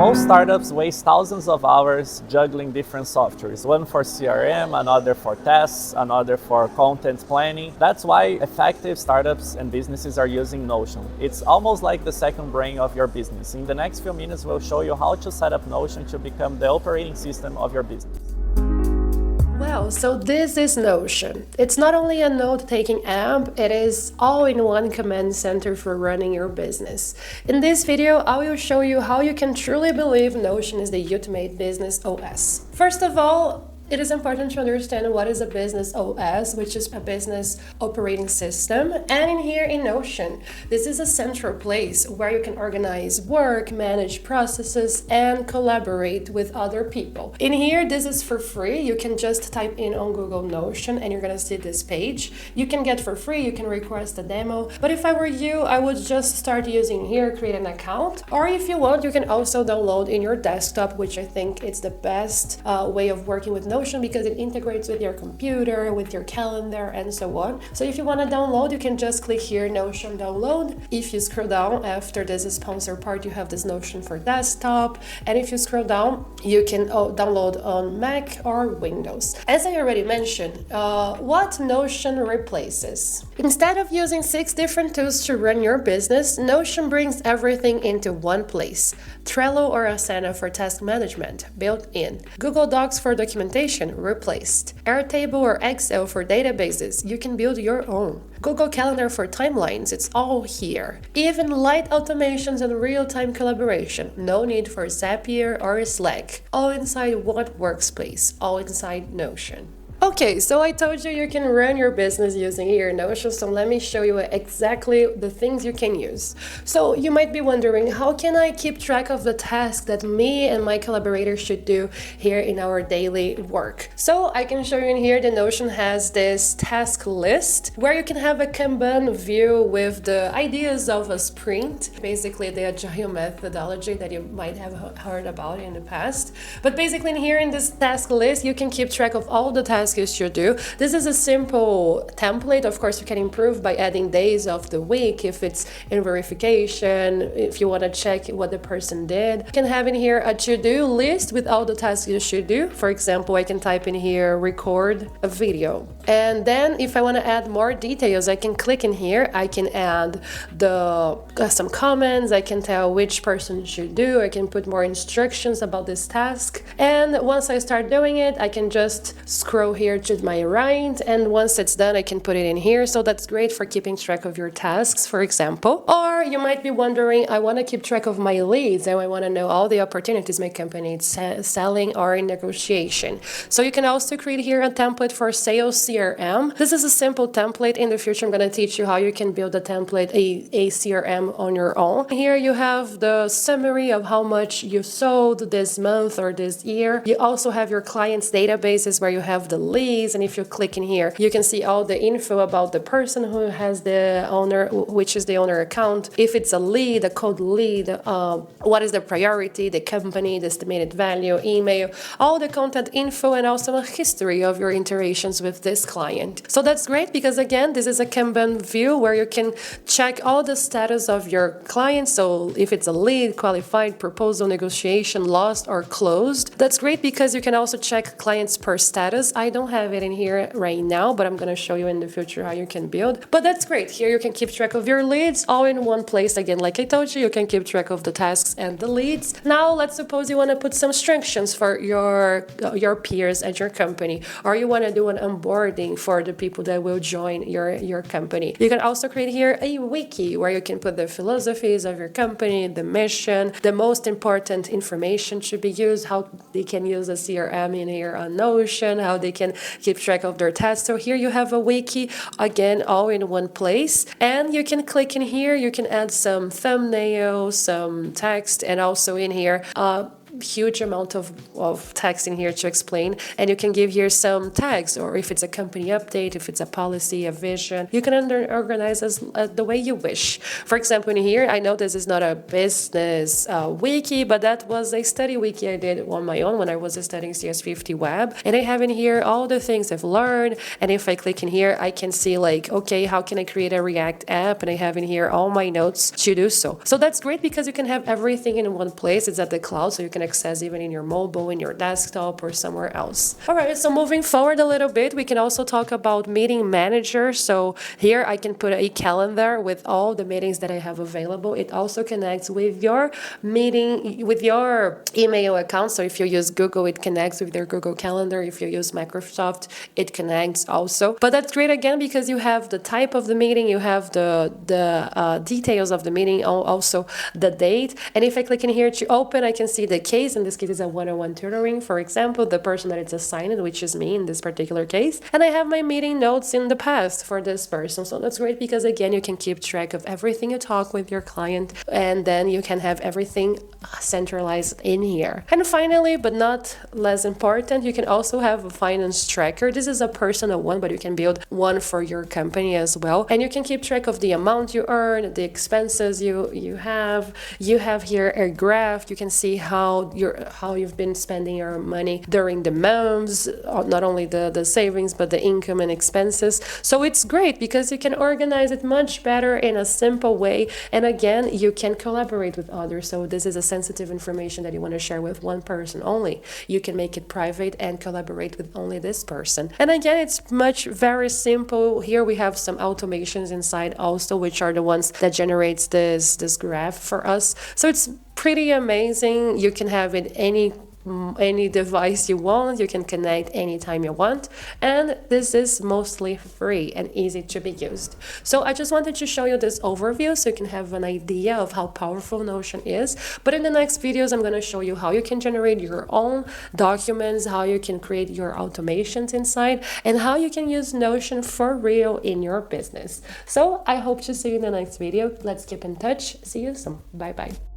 Most startups waste thousands of hours juggling different softwares, one for CRM, another for tests, another for content planning. That's why effective startups and businesses are using Notion. It's almost like the second brain of your business. In the next few minutes, we'll show you how to set up Notion to become the operating system of your business. Well, so this is Notion. It's not only a note-taking app, it is all-in-one command center for running your business. In this video, I will show you how you can truly believe Notion is the ultimate business OS. First of all, it is important to understand what is a business OS, which is a business operating system. And in here in Notion, this is a central place where you can organize work, manage processes, and collaborate with other people. In here, this is for free. You can just type in on Google Notion and you're gonna see this page. You can get for free, you can request a demo. But if I were you, I would just start using here, create an account. Or if you want, you can also download in your desktop, which I think is the best way of working with Notion, because it integrates with your computer, with your calendar, and so on. So if you want to download, you can just click here, Notion download. If you scroll down after this sponsor part, you have this Notion for desktop. And if you scroll down, you can download on Mac or Windows. As I already mentioned, what Notion replaces. Instead of using 6 different tools to run your business, Notion brings everything into one place. Trello or Asana for task management, built in. Google Docs for documentation, replaced. Airtable or Excel for databases, you can build your own. Google Calendar for timelines, it's all here. Even light automations and real-time collaboration, no need for Zapier or Slack. All inside one workspace, all inside Notion. Okay, so I told you can run your business using here Notion, so let me show you exactly the things you can use. So you might be wondering, how can I keep track of the tasks that me and my collaborators should do here in our daily work? So I can show you in here, the Notion has this task list where you can have a Kanban view with the ideas of a sprint, basically the agile methodology that you might have heard about in the past. But basically in here in this task list, you can keep track of all the tasks you should do. This is a simple template. Of course, you can improve by adding days of the week if it's in verification, if you want to check what the person did. You can have in here a to-do list with all the tasks you should do. For example, I can type in here, record a video. And then if I want to add more details, I can click in here. I can add some comments. I can tell which person should do. I can put more instructions about this task. And once I start doing it, I can just scroll here to my right, and once it's done, I can put it in here. So that's great for keeping track of your tasks, for example. Or you might be wondering, I want to keep track of my leads and I want to know all the opportunities my company is selling or in negotiation. So you can also create here a template for sales CRM. This is a simple template. In the future, I'm going to teach you how you can build a template, a CRM on your own. Here you have the summary of how much you sold this month or this year. You also have your clients' databases where you have the leads, and if you click in here, you can see all the info about the person who has the owner, which is the owner account. If it's a lead, a cold lead, what is the priority, the company, the estimated value, email, all the contact info, and also a history of your interactions with this client. So that's great because again, this is a Kanban view where you can check all the status of your client. So if it's a lead, qualified, proposal, negotiation, lost, or closed, that's great because you can also check clients per status. I don't have it in here right now, but I'm going to show you in the future how you can build. But that's great. Here you can keep track of your leads all in one place. Again, like I told you can keep track of the tasks and the leads. Now, let's suppose you want to put some instructions for your peers at your company, or you want to do an onboarding for the people that will join your company. You can also create here a wiki where you can put the philosophies of your company, the mission, the most important information should be used, how they can use a CRM in here on Notion, how they can keep track of their tasks. So here you have a wiki, again, all in one place. And you can click in here, you can add some thumbnails, some text, and also in here, huge amount of text in here to explain, and you can give here some tags, or if it's a company update, if it's a policy, a vision, you can organize as the way you wish. For example, in here, I know this is not a business wiki, but that was a study wiki I did on my own when I was studying CS50 web, and I have in here all the things I've learned, and if I click in here, I can see like, okay, how can I create a React app, and I have in here all my notes to do so. So that's great because you can have everything in one place. It's at the cloud, so you can access even in your mobile, in your desktop, or somewhere else. All right, so moving forward a little bit, we can also talk about meeting manager. So here I can put a calendar with all the meetings that I have available. It also connects with your meeting, with your email account. So if you use Google, it connects with their Google Calendar. If you use Microsoft, it connects also. But that's great again because you have the type of the meeting, you have the details of the meeting, also the date. And if I click in here to open, I can see the case. In this case, is a one-on-one tutoring, for example, the person that it's assigned, which is me in this particular case. And I have my meeting notes in the past for this person. So that's great because again, you can keep track of everything you talk with your client, and then you can have everything centralized in here. And finally, but not less important, you can also have a finance tracker. This is a personal one, but you can build one for your company as well. And you can keep track of the amount you earn, the expenses you have. You have here a graph. You can see how you've been spending your money during the months, not only the savings, but the income and expenses. So it's great because you can organize it much better in a simple way. And again, you can collaborate with others. So this is a sensitive information that you want to share with one person only. You can make it private and collaborate with only this person. And again, it's very simple. Here we have some automations inside also, which are the ones that generates this graph for us. So it's pretty amazing. You can have it any device you want. You can connect anytime you want, and this is mostly free and easy to be used. So I just wanted to show you this overview so you can have an idea of how powerful Notion is. But in the next videos, I'm going to show you how you can generate your own documents, how you can create your automations inside, and how you can use Notion for real in your business. So I hope to see you in the next video. Let's keep in touch. See you soon. Bye bye.